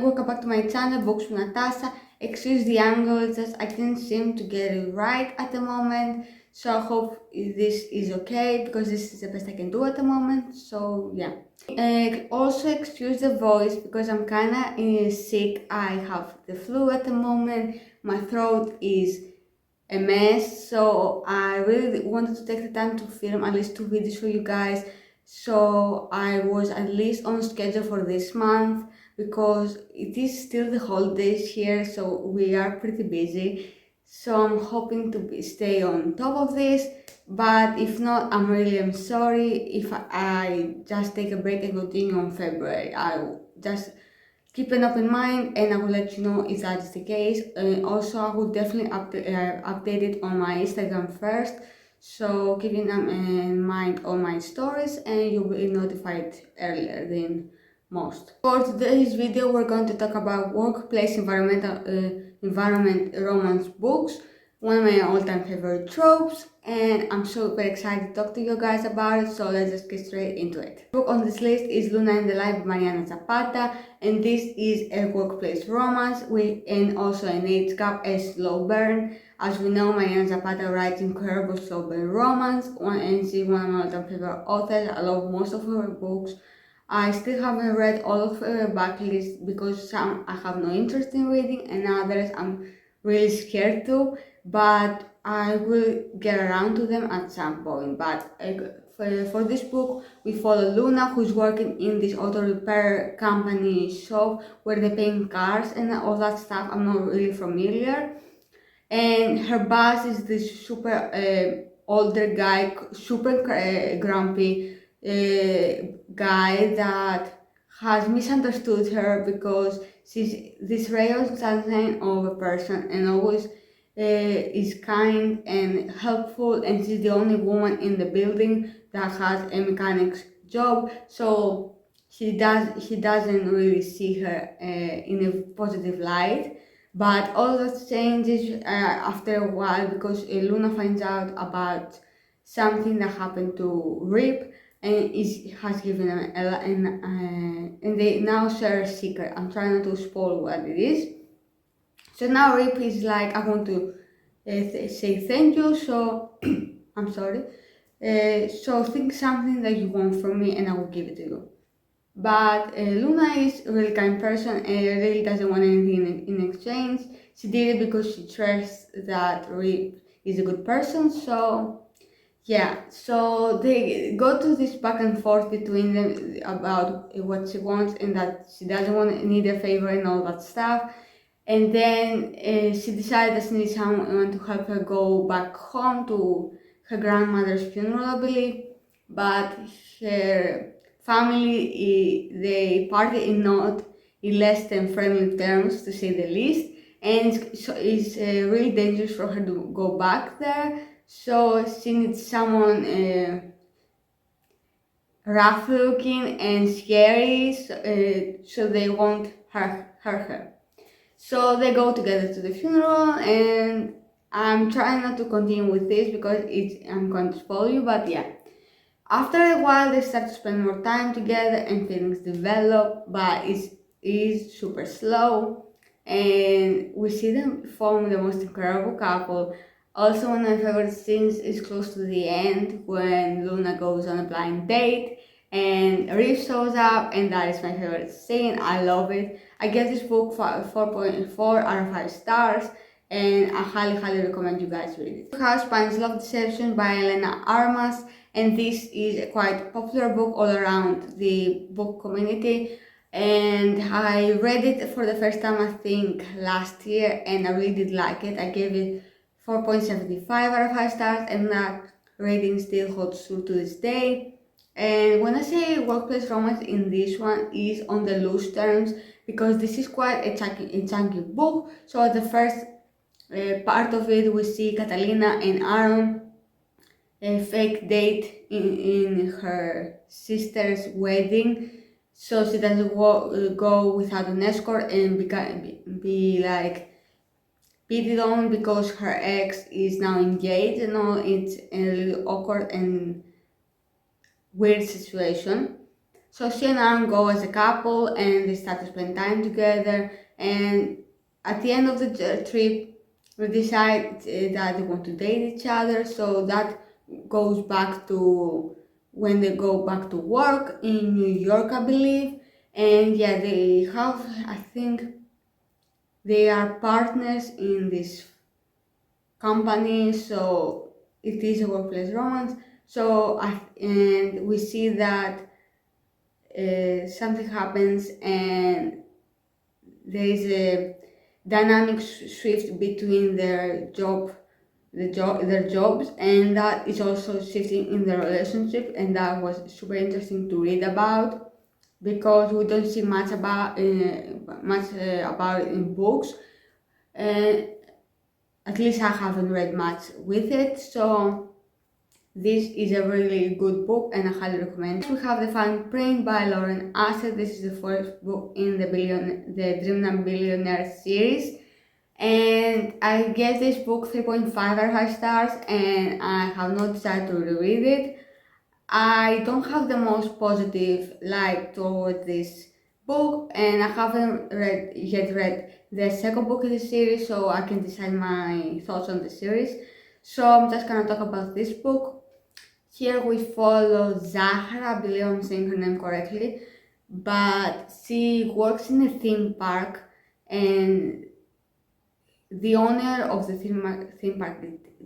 welcome back to my channel, Books with Natasa. Excuse the angle, just I can't seem to get it right at the moment. So I hope this is okay because this is the best I can do at the moment. So yeah. Also excuse the voice because I'm kinda sick. I have the flu at the moment. My throat is a mess, so I really wanted to take the time to film at least 2 videos for you guys, so I was at least on schedule for this month because it is still the holidays here, so we are pretty busy. So I'm hoping to stay on top of this, but if not, I'm sorry if I just take a break and continue on February. I will just keep an open mind and I will let you know if that is the case. Also, I will definitely update it on my Instagram first, so keep in mind all my stories and you'll be notified earlier than most. For today's video, we're going to talk about workplace environment romance books, one of my all-time favorite tropes, and I'm super excited to talk to you guys about it, so let's just get straight into it. The book on this list is Luna and the Life by Mariana Zapata, and this is a workplace romance and also an age gap, a slow burn. As we know, Mariana Zapata writes incredible slow burn romance, and she's one of my all-time favorite authors. I love most of her books. I still haven't read all of her backlist because some I have no interest in reading and others I'm really scared to, but I will get around to them at some point. But for this book, we follow Luna, who's working in this auto repair company shop where they paint cars and all that stuff. I'm not really familiar. And her boss is this super older guy, super grumpy guy that has misunderstood her because she's this ray of sunshine of a person and always is kind and helpful, and she's the only woman in the building that has a mechanic's job, so he doesn't really see her in a positive light. But all that changes after a while because Luna finds out about something that happened to Rip and has given him and they now share a secret. I'm trying not to spoil what it is. So now Rip is like, I want to say thank you, so I'm sorry. So think something that you want from me and I will give it to you. But Luna is a really kind person and really doesn't want anything in exchange. She did it because she trusts that Rip is a good person, so yeah. So they go to this back and forth between them about what she wants and that she doesn't need a favor and all that stuff. And then she decided that she needs someone to help her go back home to her grandmother's funeral, I believe. But her family, they party not in less than friendly terms, to say the least. And it's really dangerous for her to go back there. So she needs someone rough looking and scary, so they won't hurt her. So they go together to the funeral, and I'm trying not to continue with this because I'm going to spoil you, but yeah. After a while, they start to spend more time together and feelings develop, but it's super slow. And we see them form the most incredible couple. Also, one of my favorite scenes is close to the end when Luna goes on a blind date and Reef shows up, and that is my favorite scene. I love it. I give this book 4.4 out of 5 stars, and I highly recommend you guys read it. House Spanish Love Deception by Elena Armas, and this is a quite popular book all around the book community. And I read it for the first time, I think, last year, and I really did like it. I gave it 4.75 out of 5 stars, and that rating still holds true to this day. And when I say workplace romance in this one is on the loose terms because this is quite a chunky book. So at the first part of it, we see Catalina and Aaron a fake date in her sister's wedding, so she doesn't go without an escort and be like beaten on because her ex is now engaged and all. It's a really awkward and weird situation. So she and Aaron go as a couple and they start to spend time together, and at the end of the trip we decide that they want to date each other, so that goes back to when they go back to work in New York, I believe. And yeah, they have, I think they are partners in this company, so it is a workplace romance. So and we see that something happens and there is a dynamic shift between their jobs, and that is also shifting in their relationship, and that was super interesting to read about because we don't see much about about it in books. At least I haven't read much with it, so this is a really good book and I highly recommend it. We have The Fine Print by Lauren Asser. This is the first book in the Dreamland Billionaire series. And I gave this book 3.5 stars and I have not decided to reread it. I don't have the most positive like toward this book, and I haven't yet read the second book in the series, so I can decide my thoughts on the series. So I'm just gonna talk about this book. Here we follow Zahra, I believe I'm saying her name correctly, but she works in a theme park, and the owner of the theme park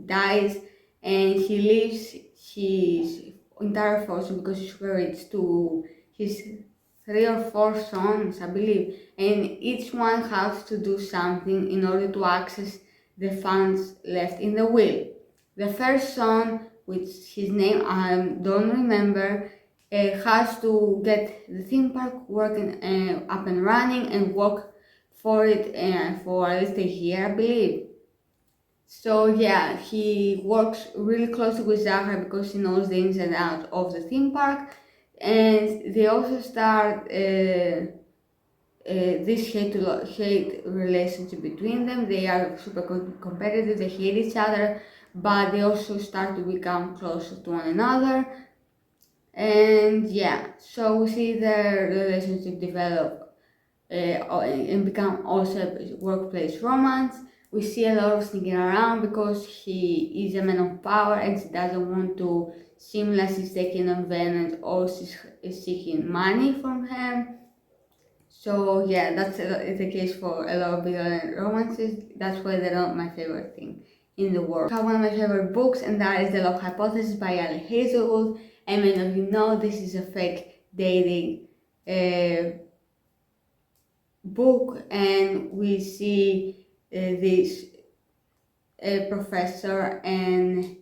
dies, and he leaves his entire fortune, because he's super rich, to his 3 or 4 sons, I believe, and each one has to do something in order to access the funds left in the will. The first son, which his name I don't remember, has to get the theme park working up and running and work for it for at least a year, I believe. So yeah, he works really closely with Zahra because he knows the ins and outs of the theme park, and they also start this hate relationship between them. They are super competitive, they hate each other, but they also start to become closer to one another. And yeah, so we see their relationship develop and become also a workplace romance. We see a lot of sneaking around because he is a man of power and he doesn't want to seem like he's taking advantage or is seeking money from him. So yeah, that's the case for a lot of violent romances. That's why they're not my favorite thing in the world. I have one of my favorite books, and that is The Love Hypothesis by Ali Hazelwood. And many of you know this is a fake dating book, and we see this professor and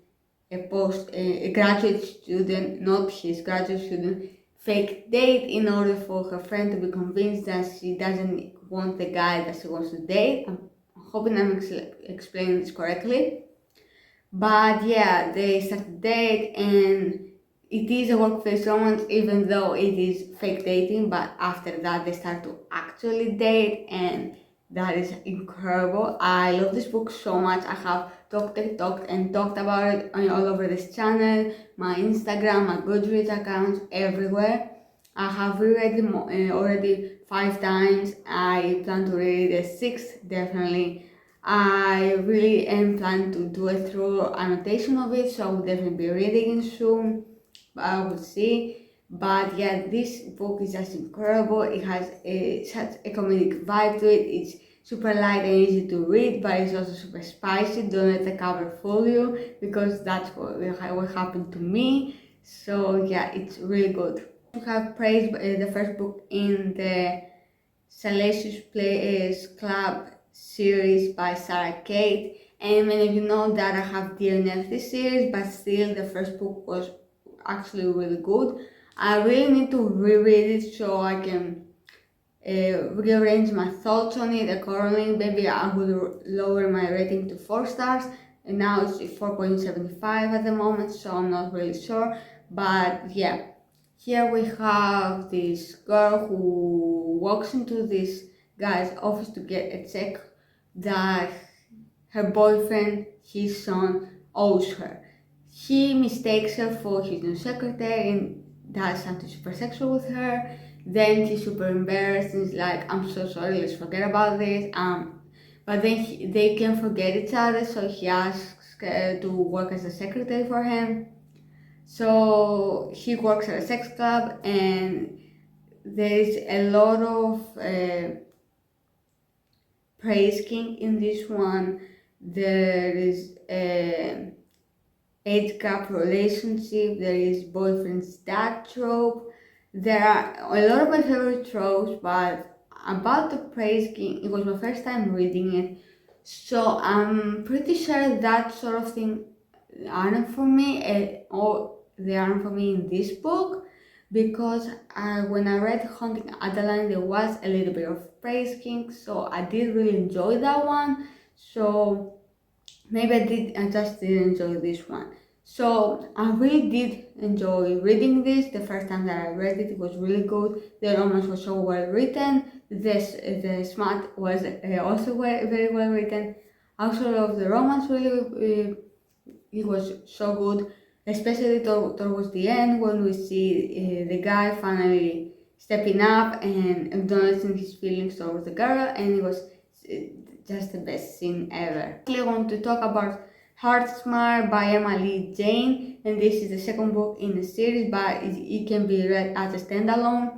a graduate student, not his graduate student, fake date in order for her friend to be convinced that she doesn't want the guy that she wants to date. I'm hoping I'm explaining this correctly. But yeah, they start to date, and it is a workplace romance even though it is fake dating, but after that they start to actually date, and that is incredible. I love this book so much. I have talked about it all over this channel, my Instagram, my Goodreads accounts, everywhere. I have reread it already 5 times. I plan to read it a 6th, definitely. I really am planning to do a thorough annotation of it, so I will definitely be reading it soon. I will see. But yeah, this book is just incredible. It has such a comedic vibe to it. It's super light and easy to read, but it's also super spicy. Don't let the cover fool you, because that's what happened to me. So yeah, it's really good. We have praised the first book in the Salacious Players Club series by Sarah Kate, and many of you know that I have DNF this series, but still the first book was actually really good. I really need to reread it so I can rearrange my thoughts on it accordingly. Maybe I would lower my rating to 4 stars, and now it's 4.75 at the moment, so I'm not really sure. But yeah, here we have this girl who walks into this guy's office to get a check that her boyfriend, his son, owes her. He mistakes her for his new secretary, and does something super sexual with her. Then she's super embarrassed and is like, I'm so sorry, let's forget about this. But then they can forget each other, so he asks to work as a secretary for him. So he works at a sex club, and there is a lot of praise king in this one. There is age gap relationship, there is boyfriend's dad trope. There are a lot of my favorite tropes, but about the praise king, it was my first time reading it, so I'm pretty sure that sort of thing aren't for me, or they aren't for me in this book, because when I read Haunting Adeline, there was a little bit of praise king, so I did really enjoy that one. So maybe I just didn't enjoy this one. So I really did enjoy reading this. The first time that I read it, it was really good. The romance was so well written. The smut was also very well written. I also love the romance really. It was so good, especially towards the end when we see the guy finally stepping up and acknowledging his feelings towards the girl, and it was just the best scene ever. I want to talk about Heart Smart by Emily Jane, and this is the second book in the series, but it can be read as a standalone.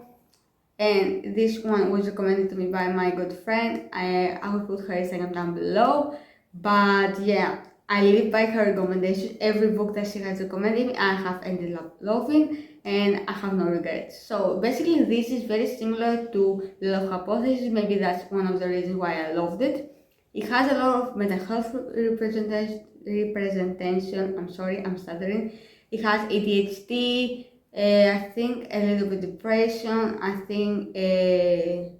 And this one was recommended to me by my good friend. I will put her Instagram down below. But yeah, I live by her recommendation. Every book that she has recommended me, I have ended up loving, and I have no regrets. So basically, this is very similar to The Love Hypothesis. Maybe that's one of the reasons why I loved it. It has a lot of mental health representation. I'm sorry, I'm stuttering. It has ADHD. I think a little bit depression. I think a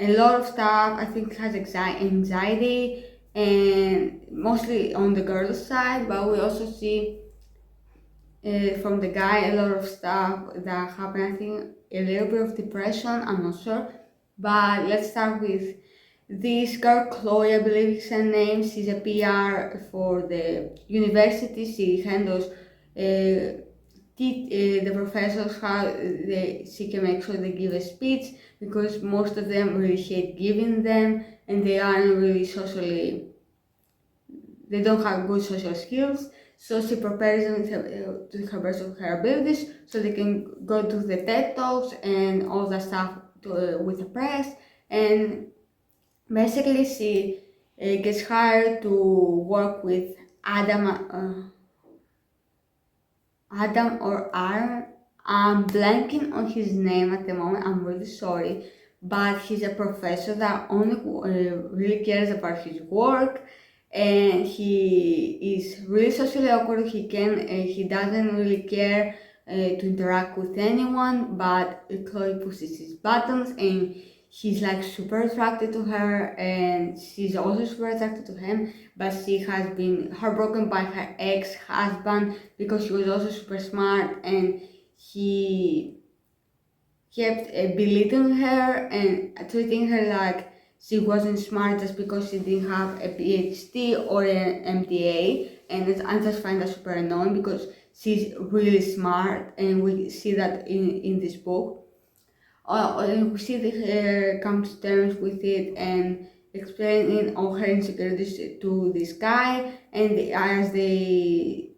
lot of stuff. I think it has anxiety, and mostly on the girl's side. But we also see from the guy a lot of stuff that happen. I think a little bit of depression. I'm not sure. But let's start with this girl, Chloe, I believe is her name. She's a PR for the university. She handles the professors how she can make sure they give a speech, because most of them really hate giving them, and they aren't really they don't have good social skills. So she prepares them to the best of her abilities, so they can go to the TED Talks and all that stuff with the press. And basically, she gets hired to work with Adam or Aaron. I'm blanking on his name at the moment, I'm really sorry, but he's a professor that only really cares about his work, and he is really socially awkward. He doesn't really care to interact with anyone, but Chloe pushes his buttons, and he's like super attracted to her, and she's also super attracted to him, but she has been heartbroken by her ex-husband because he was also super smart, and he kept belittling her and treating her like she wasn't smart just because she didn't have a PhD or an MBA, and I just find that super annoying because she's really smart, and we see that in this book. We see her come to terms with it and explaining all her insecurities to this guy, and as they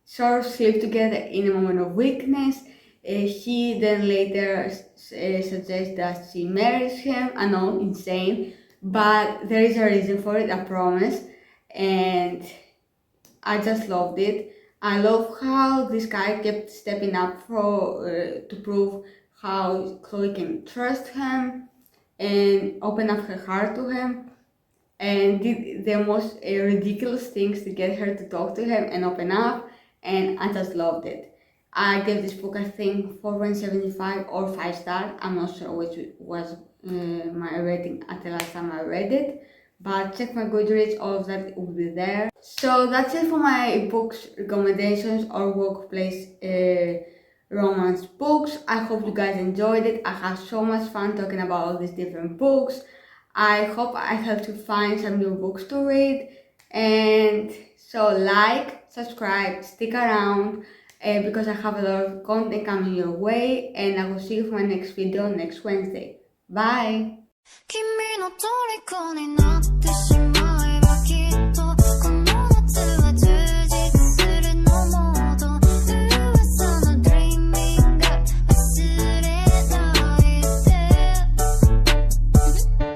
sort of sleep together in a moment of weakness, he then later suggests that she marries him. I know, insane, but there is a reason for it, I promise, and I just loved it. I love how this guy kept stepping up to prove how Chloe can trust him and open up her heart to him, and did the most ridiculous things to get her to talk to him and open up, and I just loved it. I gave this book, I think, 4.75 or 5 stars. I'm not sure which was my rating at the last time I read it, but check my Goodreads, all of that will be there. So that's it for my books recommendations or workplace romance books. I hope you guys enjoyed it. I had so much fun talking about all these different books. I hope I helped you find some new books to read. And so like, subscribe, stick around, because I have a lot of content coming your way, and I will see you for my next video next Wednesday. Bye! 君の虜になってしまえばきっとこの夏は充実するのもっと噂のドリーミング忘れないで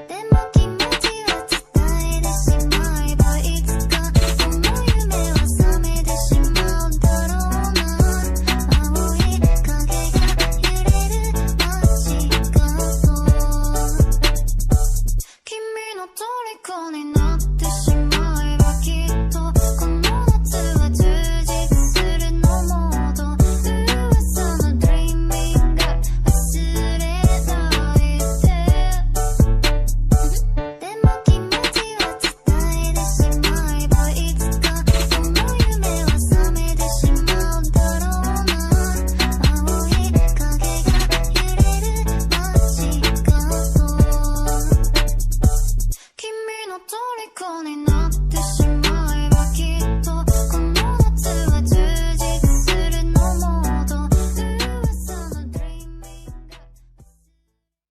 でも気持ちは伝えてしまえばいつかその夢は覚めてしまうだろうな青い影が揺れる街角君の虜になってしまえばきっとこの夏は充実するのもっと噂のドリーミング忘れないでも気持ちは伝えてしまえばいつかその夢は覚めてしまうだろうな青い影が揺れる街角君の虜にな